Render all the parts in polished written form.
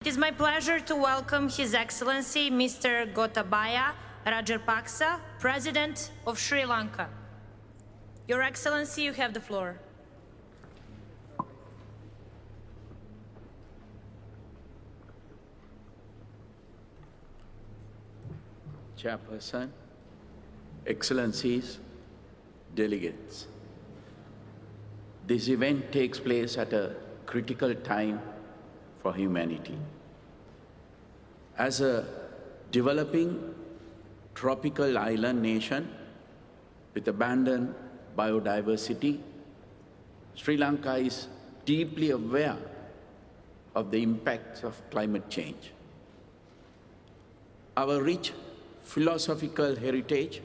It is my pleasure to welcome His Excellency Mr. Gotabaya Rajapaksa, President of Sri Lanka. Your Excellency, you have the floor. Chairperson, Excellencies, delegates. This event takes place at a critical time for humanity. As a developing tropical island nation with abundant biodiversity, Sri Lanka is deeply aware of the impacts of climate change. Our rich philosophical heritage,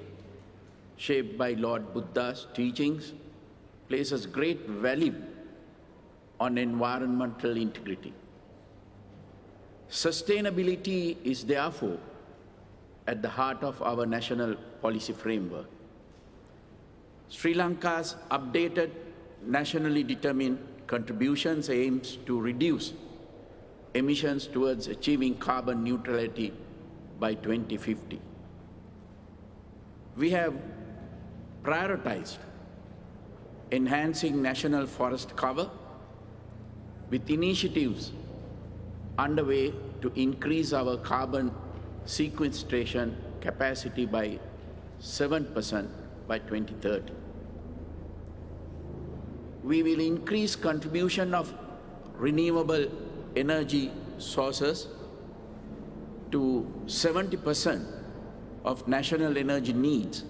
shaped by Lord Buddha's teachings, places great value on environmental integrity. Sustainability is therefore at the heart of our national policy framework. Sri Lanka's updated nationally determined contributions aims to reduce emissions towards achieving carbon neutrality by 2050. We have prioritized enhancing national forest cover with initiatives underway to increase our carbon sequestration capacity by 7% by 2030. We will increase contribution of renewable energy sources to 70% of national energy needs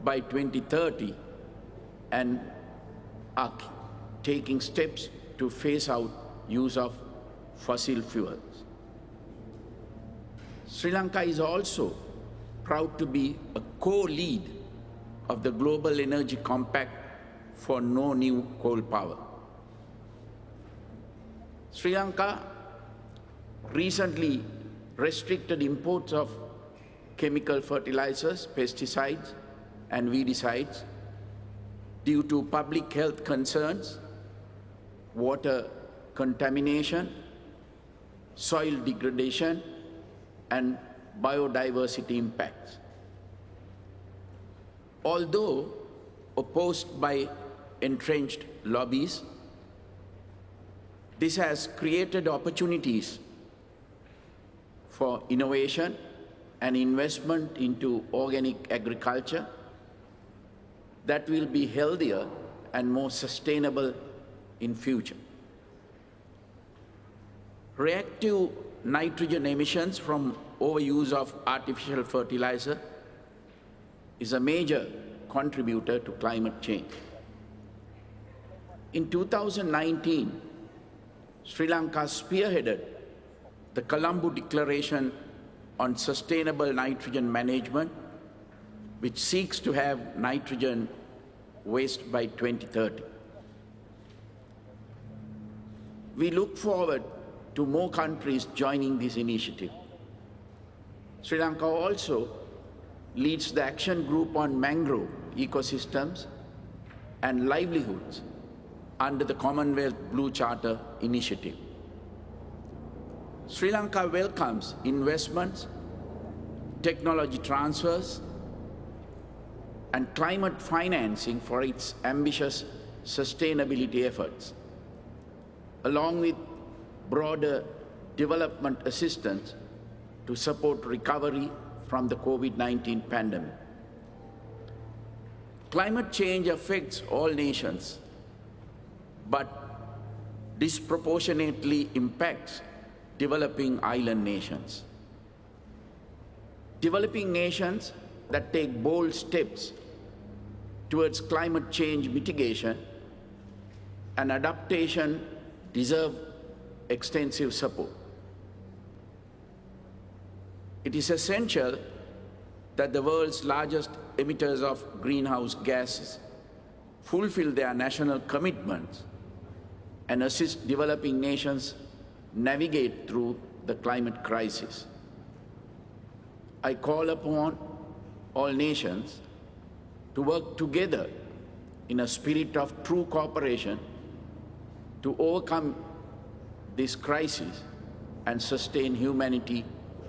by 2030 and are taking steps to phase out use of fossil fuels. Sri Lanka is also proud to be a co-lead of the Global Energy Compact for no new coal power. Sri Lanka recently restricted imports of chemical fertilizers, pesticides, and weedicides due to public health concerns, water contamination, soil degradation, and biodiversity impacts. Although opposed by entrenched lobbies, this has created opportunities for innovation and investment into organic agriculture that will be healthier and more sustainable in future. Reactive nitrogen emissions from overuse of artificial fertilizer is a major contributor to climate change. In 2019, Sri Lanka spearheaded the Colombo Declaration on Sustainable Nitrogen Management, which seeks to have nitrogen waste by 2030. We look forward to more countries joining this initiative. Sri Lanka also leads the action group on mangrove ecosystems and livelihoods under the Commonwealth Blue Charter initiative. Sri Lanka welcomes investments, technology transfers, and climate financing for its ambitious sustainability efforts, along with broader development assistance to support recovery from the COVID-19 pandemic. Climate change affects all nations, but disproportionately impacts developing island nations. Developing nations that take bold steps towards climate change mitigation and adaptation deserve extensive support. It is essential that the world's largest emitters of greenhouse gases fulfill their national commitments and assist developing nations navigate through the climate crisis. I call upon all nations to work together in a spirit of true cooperation to overcome this crisis and sustain humanity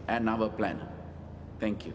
and our planet. Thank you.